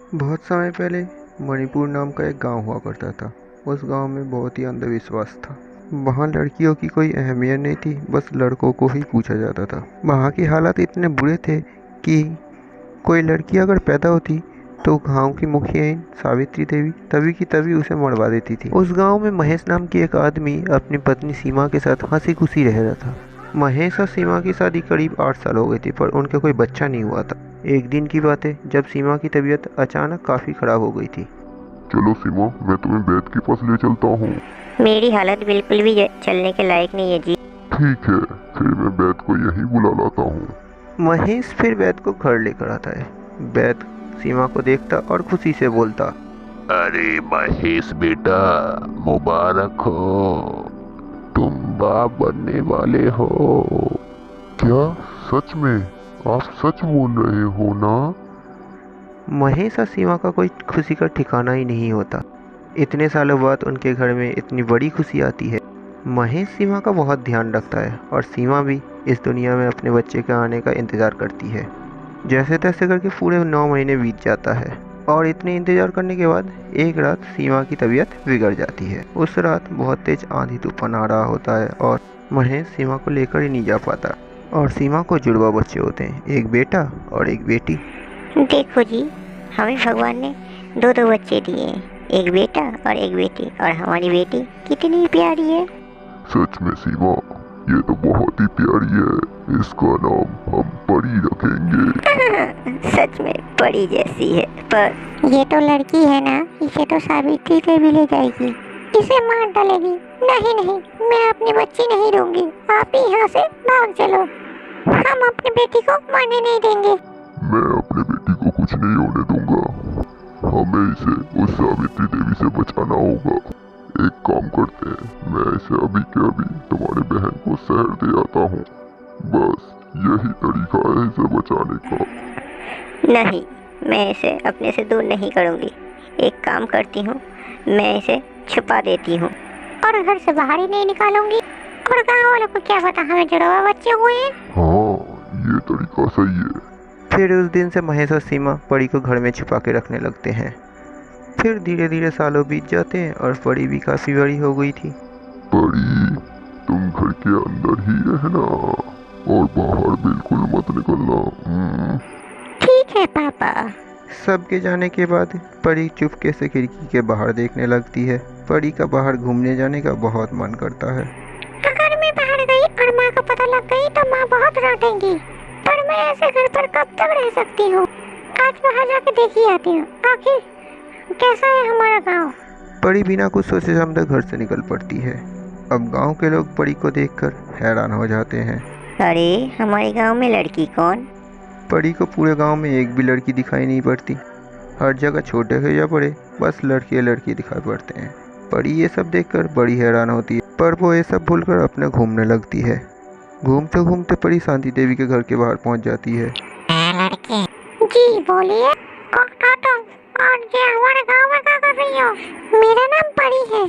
बहुत समय पहले मणिपुर नाम का एक गांव हुआ करता था। उस गांव में बहुत ही अंधविश्वास था। वहाँ लड़कियों की कोई अहमियत नहीं थी, बस लड़कों को ही पूछा जाता था। वहाँ के हालात इतने बुरे थे कि कोई लड़की अगर पैदा होती तो गांव की मुखिया सावित्री देवी तभी की तभी उसे मरवा देती थी। उस गांव में महेश नाम की एक आदमी अपनी पत्नी सीमा के साथ हंसी खुशी रह रहा था। महेश और सीमा की शादी करीब 8 साल हो गई थी, पर उनका कोई बच्चा नहीं हुआ था। एक दिन की बात है जब सीमा की तबीयत अचानक काफ़ी ख़राब हो गई थी। चलो सीमा, मैं तुम्हें वैद्य के पास ले चलता हूँ। मेरी हालत बिल्कुल भी चलने के लायक नहीं है जी। ठीक है, फिर मैं वैद्य को यहीं बुला लाता हूँ। महेश फिर वैद्य को घर लेकर आता है। वैद्य सीमा को देखता और खुशी से बोलता, अरे महेश बेटा, मुबारक हो, तुम बाप बनने वाले हो। क्या? सच में? आप सच बोल रहे हो ना? महेश और सीमा का कोई खुशी का ठिकाना ही नहीं होता। इतने सालों बाद उनके घर में इतनी बड़ी खुशी आती है। महेश सीमा का बहुत ध्यान रखता है और सीमा भी इस दुनिया में अपने बच्चे के आने का इंतज़ार करती है। जैसे तैसे करके पूरे 9 महीने बीत जाता है और इतने इंतज़ार करने के बाद एक रात सीमा की तबीयत बिगड़ जाती है। उस रात बहुत तेज आंधी तूफान आ रहा होता है और महेश सीमा को लेकर ही नहीं जा पाता। और सीमा को जुड़वा बच्चे होते हैं, एक बेटा और एक बेटी। देखो जी, हमें भगवान ने दो दो बच्चे दिए हैं, एक बेटा और एक बेटी, और हमारी बेटी कितनी प्यारी है। सच में सीमा, ये तो बहुत ही प्यारी है। इसका नाम हम परी रखेंगे। सच में परी जैसी है। पर ये तो लड़की है ना, इसे तो सावित्री देवी ले जाएगी, इसे मार डालेगी। नहीं नहीं, मैं अपनी बच्ची नहीं दूंगी। आप ही यहाँ से भाग चलो, हम अपनी बेटी को मरने नहीं देंगे। मैं अपने बेटी को कुछ नहीं होने दूंगा। हमें इसे उस सावित्री देवी से बचाना होगा। एक काम करते हैं, मैं इसे अभी के अभी तुम्हारे बहन को शहर दे आता हूँ। बस यही तरीका है इसे बचाने का। नहीं, मैं इसे अपने से दूर नहीं करूँगी। एक काम करती हूँ, मैं इसे छुपा देती हूँ और घर से बाहर ही नहीं निकालूंगी। और गाँव वालों को क्या पता हमें जुड़वा बच्चे हुए हैं। हाँ, ये तरीका सही है। फिर उस दिन से महेश और सीमा परी को घर में छुपा के रखने लगते हैं। फिर धीरे धीरे सालों बीत जाते हैं और परी भी काफ़ी बड़ी हो गई थी। परी, तुम घर के अंदर ही रहना और बाहर बिल्कुल मत निकलना। ठीक है पापा। सबके जाने के बाद परी चुपके से खिड़की के बाहर देखने लगती है। परी का बाहर घूमने जाने का बहुत मन करता है। अगर मैं बाहर गई और माँ को पता लग गई तो माँ बहुत डांटेंगी। पर मैं ऐसे घर पर कब तक रह सकती हूँ? आज बाहर जाके देख ही आती हूँ, आखिर कैसा है हमारा गाँव। परी बिना कुछ सोचे समझे घर से निकल पड़ती है। अब गांव के लोग परी को देखकर हैरान हो जाते हैं। अरे, हमारे गाँव में लड़की कौन? परी को पूरे गांव में एक भी लड़की दिखाई नहीं पड़ती। हर जगह छोटे हो या बड़े, बस लड़के लड़की दिखाई पड़ते हैं। परी ये सब देखकर बड़ी हैरान होती है, पर वो ये सब भूलकर अपने घूमने लगती है। घूमते घूमते परी शांति देवी के घर के बाहर पहुंच जाती है। लड़के जी बोलिए, कौन हो तुम और ये हमारे गांव में क्या कर रही हो? मेरा नाम परी है,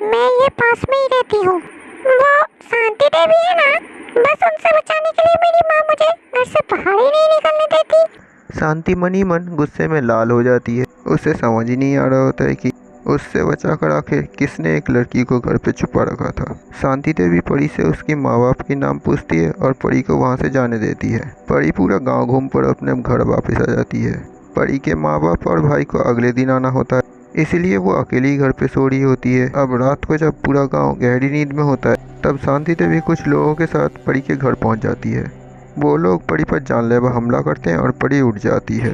मैं ये पास में ही रहती हूँ। वो शांति देवी है ना, बस उनसे बचाने के लिए मेरी माँ मुझे घर से बाहर ही नहीं निकलने देती। शांति मन ही मन गुस्से में लाल हो जाती है। उसे समझ ही नहीं आ रहा होता है कि उससे बचाकर आखिर किसने एक लड़की को घर पे छुपा रखा था। शांति देवी परी से उसके माँ बाप के नाम पूछती है और परी को वहाँ से जाने देती है। परी पूरा गांव घूम कर अपने घर वापस आ जाती है। परी के माँ बाप और भाई को अगले दिन आना होता है, इसलिए वो अकेली ही घर पे सो रही होती है। अब रात को जब पूरा गांव गहरी नींद में होता है, तब शांति देवी कुछ लोगों के साथ परी के घर पहुंच जाती है। वो लोग परी पर जानलेवा हमला करते हैं और परी उठ जाती है।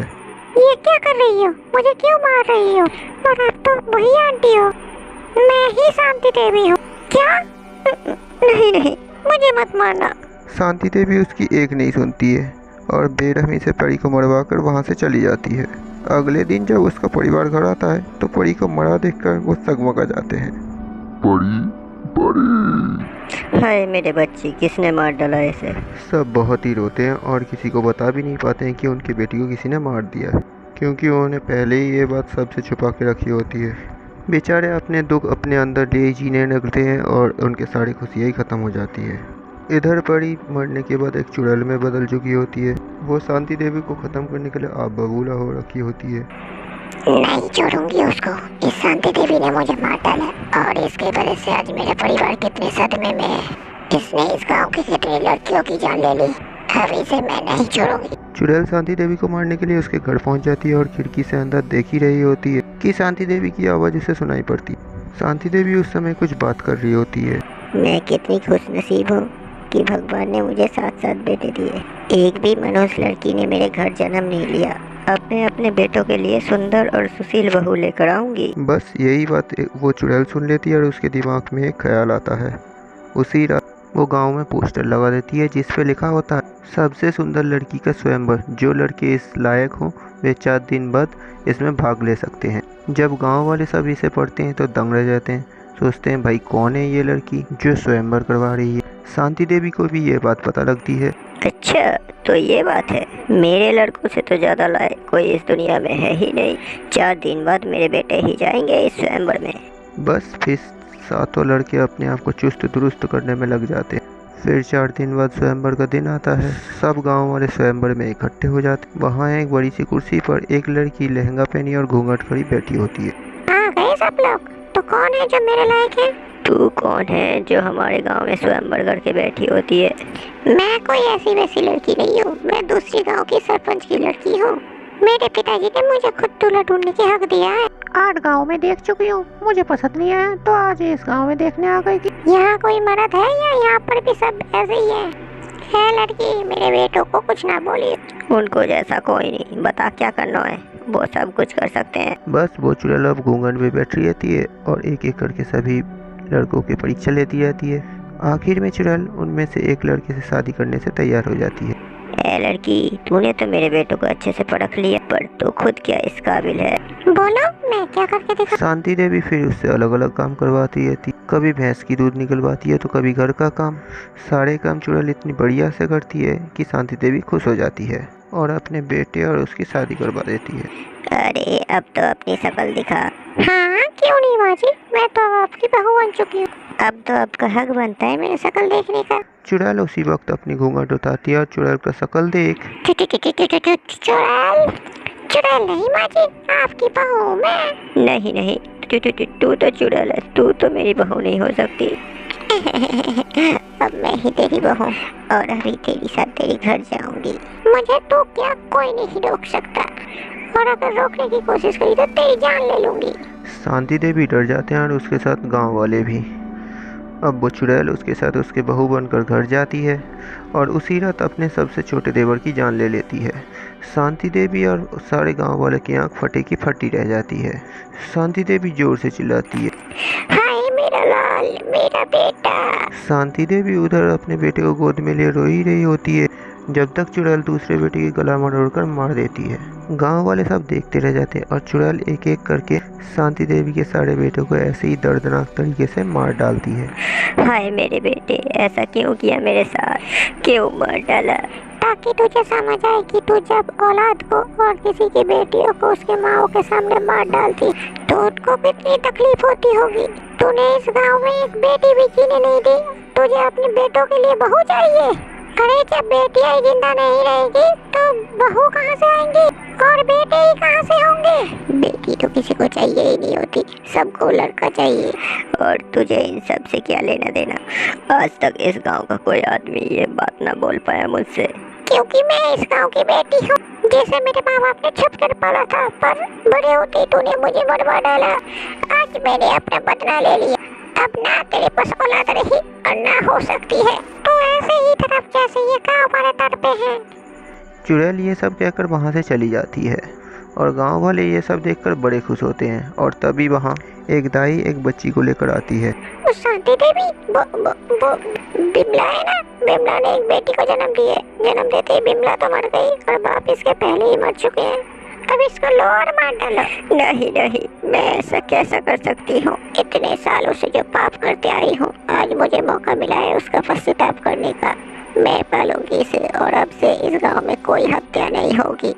ये क्या कर रही हो? मुझे क्यों मार रही हो? और आप तो वही आंटी हो, मैं ही शांति देवी हूँ। क्या? नहीं नहीं, मुझे मत मारना। शांति देवी उसकी एक नहीं सुनती है और बेरहमी से परी को मरवाकर वहाँ से चली जाती है। अगले दिन जब उसका परिवार घर आता है तो परी को मरा देखकर वो सकमगा जाते हैं। परी, परी। हाय मेरे बच्चे, किसने मार डाला इसे? सब बहुत ही रोते हैं और किसी को बता भी नहीं पाते हैं कि उनकी बेटी को किसी ने मार दिया है, क्योंकि उन्होंने पहले ही ये बात सबसे छुपा के रखी होती है। बेचारे अपने दुख अपने अंदर ले जीने लगते हैं और उनकी सारी खुशियाँ ही ख़त्म हो जाती है। इधर परी मरने के बाद एक चुड़ैल में बदल चुकी होती है। वो शांति देवी को ख़त्म करने के लिए आप बबूला हो रखी होती है। नहीं छोड़ूंगी उसको। इस शांति देवी ने मुझे मार डाला और इसके वजह से आज मेरा परिवार कितने सदमे में है। इसने इस गांव की कितनी लड़कियों की जान ले ली। अब इसे मैं नहीं छोड़ूंगी। चुड़ैल शांति देवी को मारने के लिए उसके घर पहुंच जाती है और खिड़की से अंदर देख ही रही होती है कि शांति देवी की आवाज़ उसे सुनाई पड़ती। शांति देवी उस समय कुछ बात कर रही होती है। मैं कितनी खुशनसीब हूँ कि भगवान ने मुझे 7 बेटे दिए। एक भी मनुष्य लड़की ने मेरे घर जन्म नहीं लिया। अब मैं अपने बेटों के लिए सुंदर और सुशील बहू लेकर आऊंगी। बस यही बात वो चुड़ैल सुन लेती है और उसके दिमाग में एक ख्याल आता है। उसी रात वो गांव में पोस्टर लगा देती है जिस पे लिखा होता है, सबसे सुंदर लड़की का स्वयंवर। जो लड़के इस लायक हों वे 4 दिन बाद इसमें भाग ले सकते हैं। जब गांव वाले सब इसे पढ़ते हैं तो दंग रह जाते हैं। सोचते हैं भाई कौन है ये लड़की जो स्वयंवर करवा रही है। शांति देवी को भी ये बात पता लगती है। अच्छा तो ये बात है। मेरे लड़कों से तो ज़्यादा लायक कोई इस दुनिया में है ही नहीं। 4 दिन बाद मेरे बेटे ही जाएंगे इस स्वयंवर में। बस फिर 7 लड़के अपने आप को चुस्त दुरुस्त करने में लग जाते हैं। फिर 4 दिन बाद स्वयंवर का दिन आता है। सब गांव वाले स्वयंवर में इकट्ठे हो जाते हैं। वहाँ एक बड़ी सी कुर्सी पर एक लड़की लहंगा पहनी और घूंघट खड़ी बैठी होती है। आ गए सब लोग। तो कौन है जो मेरे लायक है? तू कौन है जो हमारे गांव में स्वयंवर करके बैठी होती है? मैं कोई ऐसी वैसी लड़की नहीं हूँ। मैं दूसरी गांव की सरपंच की लड़की हूँ। मेरे पिताजी ने मुझे खुद दूल्हा ढूंढने की हक दिया है। 8 गांव में देख चुकी हूँ, मुझे पसंद नहीं आया तो आज इस गांव में देखने आ गई थी। यहाँ कोई मर्द है या यहाँ पर भी सब ऐसे ही है लड़की मेरे बेटों को कुछ ना बोली। उनको जैसा कोई नहीं, बता क्या करना है, वो सब कुछ कर सकते हैं। बस वो चुड़ैल अब घूंघट में बैठी रहती है और एक एक करके सभी लड़कों की परीक्षा लेती रहती है। आखिर में चुड़ैल उनमें से एक लड़के से शादी करने से तैयार हो जाती है। ए लड़की, तूने तो मेरे बेटों को अच्छे से परख लिया, पर तू खुद क्या इस काबिल है? बोलो, मैं क्या करके दिखा? शांति देवी फिर उससे अलग अलग काम करवाती रहती। कभी भैंस की दूध निकलवाती है तो कभी घर का काम। सारे काम चुड़ैल इतनी बढ़िया से करती है कि शांति देवी खुश हो जाती है और अपने बेटे और उसकी शादी करवा देती है। अरे अब तो अपनी शक्ल दिखा। हाँ क्यों नहीं माँ जी, मैं तो आपकी बहू बन चुकी हूँ। अब तो आपका हक बनता है मेरी शक्ल देखने का। चुड़ैल उसी वक्त अपनी घूंघट उतारती है और चुड़ैल का शक्ल देख चुड़ैल चुड़ैल नहीं माँ जी, आपकी बहू हूँ मैं। नहीं नहीं, तू तो चुड़ैल है, तू तो मेरी बहू नहीं हो सकती। अब मैं ही तेरी बहू और अभी तेरी साथ तेरे घर जाऊंगी। मुझे तो क्या कोई नहीं रोक सकता, और अगर रोकने की कोशिश करी तो तेरी जान ले लूंगी। शांति देवी डर जाते हैं और उसके साथ गांव वाले भी। अब वो चुड़ैल उसके साथ उसके बहू बनकर घर जाती है और उसी रात अपने सबसे छोटे देवर की जान ले लेती है। शांति देवी और सारे गांव वाले की आंख फटे की फटी रह जाती है। शांति देवी जोर से चिल्लाती है, हाय मेरा लाल, मेरा बेटा। शांति देवी उधर अपने बेटे को गोद में लिए रो ही रही होती है जब तक चुड़ैल दूसरे बेटे की गला मरोड़कर मार देती है। गांव वाले सब देखते रह जाते हैं और चुड़ैल एक एक करके शांति देवी के सारे बेटों को ऐसे ही दर्दनाक तरीके से मार डालती है। हाय मेरे बेटे, ऐसा क्यों किया मेरे साथ, क्यों मार डाला? ताकि तुझे समझ आए कि तू जब औलाद को और किसी की बेटियों को उसके माओ के सामने मार डालती तो उनको कितनी तकलीफ होती होगी। तूने इस गांव में एक बेटी भी जीने नहीं दी, तुझे अपने बेटों के लिए बहू चाहिए। अरे जब बेटियां ही जिंदा नहीं रहेगी तो बहू कहाँ से आएंगी और बेटे ही कहाँ से होंगे? बेटी तो किसी को चाहिए ही नहीं होती, सबको लड़का चाहिए। और तुझे इन सब से क्या लेना देना? आज तक इस गांव का कोई आदमी ये बात ना बोल पाया मुझसे, क्योंकि मैं इस गांव की बेटी हूँ जैसे मेरे माँ बाप ने छुप कर पाला था, पर बड़े होते तूने मुझे मरवा डाला। आज मैंने अपना बदला ले लिया, अब ना तेरे पास औलाद रही और ना हो सकती है। तो ऐसे ही तरफ जैसे ये गाँव हमारे दर पे है। चुड़ैल ये सब कहकर वहाँ से चली जाती है और गांव वाले ये सब देखकर बड़े खुश होते हैं। और तभी वहाँ एक दाई एक बच्ची को लेकर आती है। उस शांति देवी वो बिमला है ना, बिमला ने एक बेटी को जन्म दिया। जन्म देते ही बिमला तो मर गई और बाप इसके पहले ही मर चुके हैं। अब इसको लो और मार डालो। नहीं नहीं, मैं ऐसा कैसा कर सकती हूँ? इतने सालों से जो पाप करते आई हूँ, आज मुझे मौका मिला है उसका पश्चाताप करने का। मैं पालूंगी इसे और अब से इस गांव में कोई हत्या नहीं होगी।